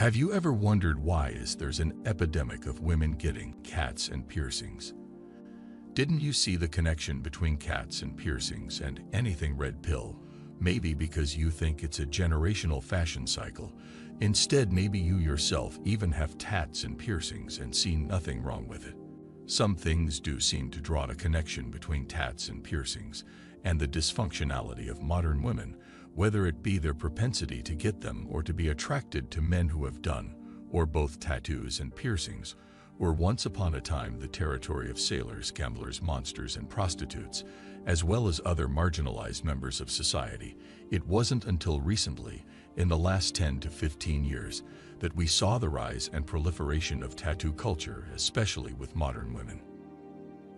Have you ever wondered why there's an epidemic of women getting cats and piercings? Didn't you see the connection between cats and piercings and anything red pill? Maybe because you think it's a generational fashion cycle. Instead, maybe you yourself even have tats and piercings and see nothing wrong with it. Some things do seem to draw a connection between tats and piercings and the dysfunctionality of modern women, whether it be their propensity to get them or to be attracted to men who have done, or both tattoos and piercings, were once upon a time the territory of sailors, gamblers, monsters, and prostitutes, as well as other marginalized members of society. It wasn't until recently, in the last 10 to 15 years, that we saw the rise and proliferation of tattoo culture, especially with modern women.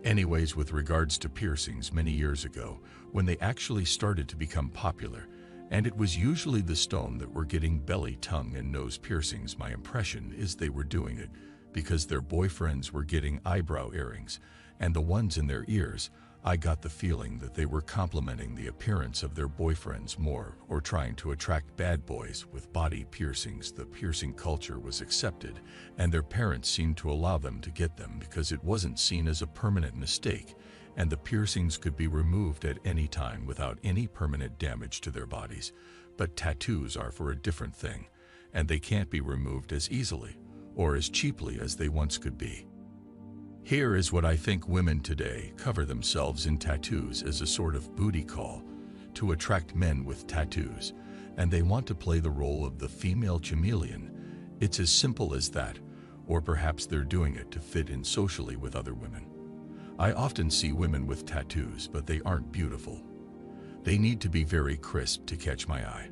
Anyways, with regards to piercings many years ago, when they actually started to become popular, and it was usually the stone that were getting belly, tongue, and nose piercings, my impression is they were doing it because their boyfriends were getting eyebrow earrings, and the ones in their ears, I got the feeling that they were complimenting the appearance of their boyfriends more or trying to attract bad boys with body piercings. The piercing culture was accepted, and their parents seemed to allow them to get them because it wasn't seen as a permanent mistake, and the piercings could be removed at any time without any permanent damage to their bodies. But tattoos are for a different thing, and they can't be removed as easily or as cheaply as they once could be. Here is what I think: women today cover themselves in tattoos as a sort of booty call to attract men with tattoos, and they want to play the role of the female chameleon. It's as simple as that, or perhaps they're doing it to fit in socially with other women. I often see women with tattoos, but they aren't beautiful. They need to be very crisp to catch my eye.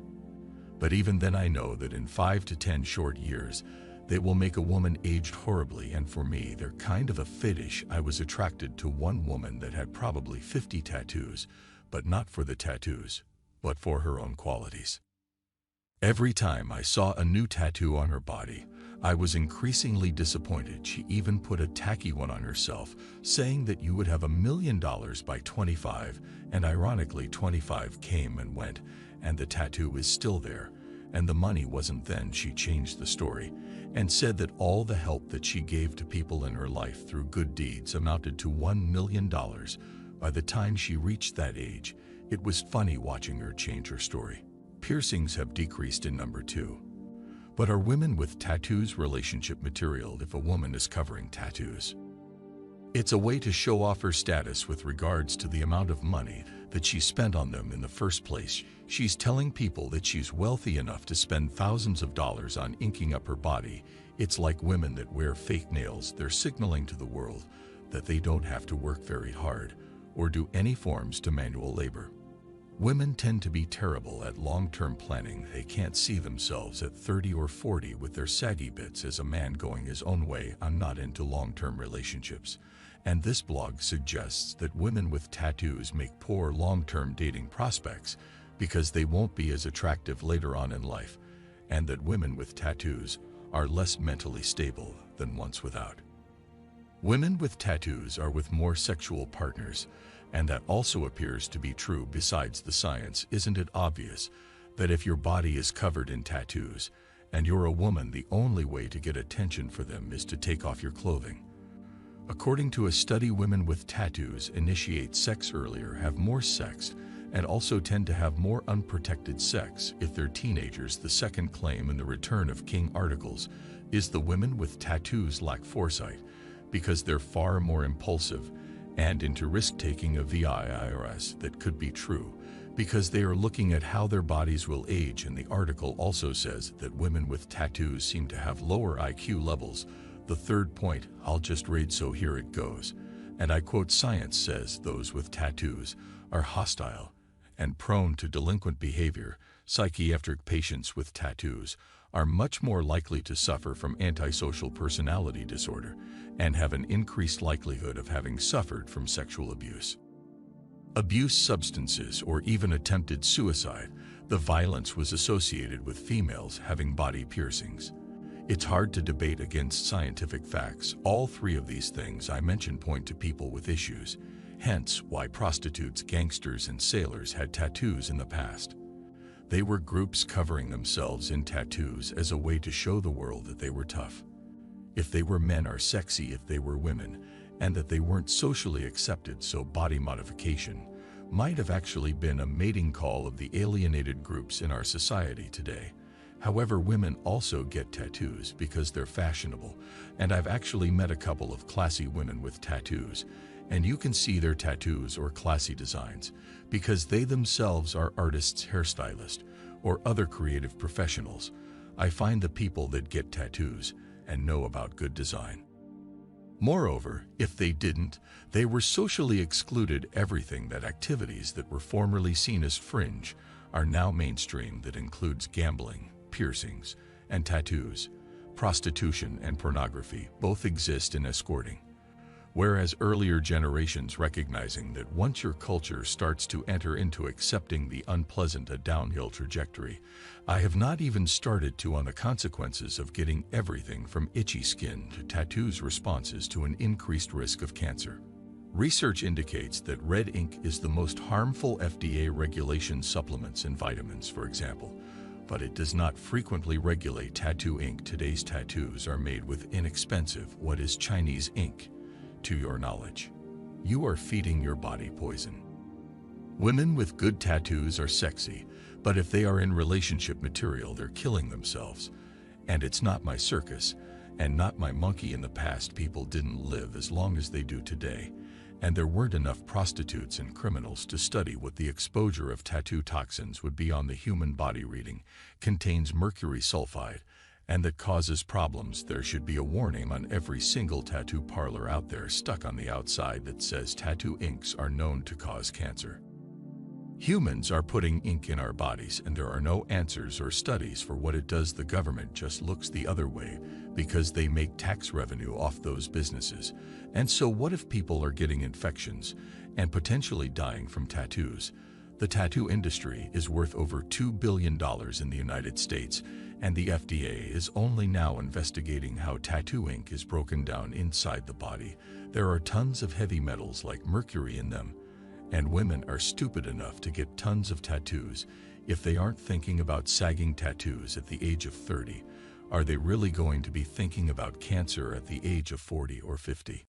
But even then, I know that in 5 to 10 short years, they will make a woman aged horribly, and for me, they're kind of a fetish. I was attracted to one woman that had probably 50 tattoos, but not for the tattoos, but for her own qualities. Every time I saw a new tattoo on her body, I was increasingly disappointed. She even put a tacky one on herself, saying that you would have $1 million by 25, and ironically 25 came and went, and the tattoo is still there, and the money wasn't. Then she changed the story and said that all the help that she gave to people in her life through good deeds amounted to $1 million. By the time she reached that age, it was funny watching her change her story. Piercings have decreased in number too. But are women with tattoos relationship material if a woman is covering tattoos? It's a way to show off her status with regards to the amount of money that she spent on them in the first place. She's telling people that she's wealthy enough to spend thousands of dollars on inking up her body. It's like women that wear fake nails. They're signaling to the world that they don't have to work very hard or do any forms to manual labor. Women tend to be terrible at long-term planning. They can't see themselves at 30 or 40 with their saggy bits. As a man going his own way, I'm not into long-term relationships. And this blog suggests that women with tattoos make poor long-term dating prospects because they won't be as attractive later on in life, and that women with tattoos are less mentally stable than ones without. Women with tattoos are with more sexual partners, and that also appears to be true. Besides the science, isn't it obvious that if your body is covered in tattoos and you're a woman, the only way to get attention for them is to take off your clothing? According to a study, women with tattoos initiate sex earlier, have more sex, and also tend to have more unprotected sex if they're teenagers. The second claim in the Return of King articles is the women with tattoos lack foresight because they're far more impulsive and into risk-taking of VIRS. That could be true because they are looking at how their bodies will age, and the article also says that women with tattoos seem to have lower IQ levels. The third point I'll just read, so here it goes, and I quote: science says those with tattoos are hostile and prone to delinquent behavior. Psychiatric patients with tattoos are much more likely to suffer from antisocial personality disorder and have an increased likelihood of having suffered from sexual abuse, substances, or even attempted suicide. The violence was associated with females having body piercings. It's hard to debate against scientific facts. All three of these things I mentioned point to people with issues, hence why prostitutes, gangsters, and sailors had tattoos in the past. They were groups covering themselves in tattoos as a way to show the world that they were tough. If they were men or sexy if they were women, and that they weren't socially accepted, so body modification might have actually been a mating call of the alienated groups in our society today. However, women also get tattoos because they're fashionable, and I've actually met a couple of classy women with tattoos, and you can see their tattoos or classy designs because they themselves are artists, hairstylists, or other creative professionals. I find the people that get tattoos and know about good design. Moreover, if they didn't, they were socially excluded. Everything that activities that were formerly seen as fringe are now mainstream. That includes gambling, piercings, and tattoos. Prostitution and pornography both exist in escorting. Whereas earlier generations recognizing that once your culture starts to enter into accepting the unpleasant, a downhill trajectory. I have not even started to on the consequences of getting everything from itchy skin to tattoos responses to an increased risk of cancer. Research indicates that red ink is the most harmful. FDA regulation supplements and vitamins, for example, but it does not frequently regulate tattoo ink. Today's tattoos are made with inexpensive, what is Chinese ink. To your knowledge, you are feeding your body poison. Women with good tattoos are sexy, but if they are in relationship material, they're killing themselves. And it's not my circus, and not my monkey. In the past, people didn't live as long as they do today, and there weren't enough prostitutes and criminals to study what the exposure of tattoo toxins would be on the human body. Reading contains mercury sulfide, and that causes problems. There should be a warning on every single tattoo parlor out there stuck on the outside that says tattoo inks are known to cause cancer. Humans are putting ink in our bodies, and there are no answers or studies for what it does. The government just looks the other way because they make tax revenue off those businesses. And so what if people are getting infections and potentially dying from tattoos? The tattoo industry is worth over $2 billion in the United States, and the FDA is only now investigating how tattoo ink is broken down inside the body. There are tons of heavy metals like mercury in them, and women are stupid enough to get tons of tattoos. If they aren't thinking about sagging tattoos at the age of 30, are they really going to be thinking about cancer at the age of 40 or 50?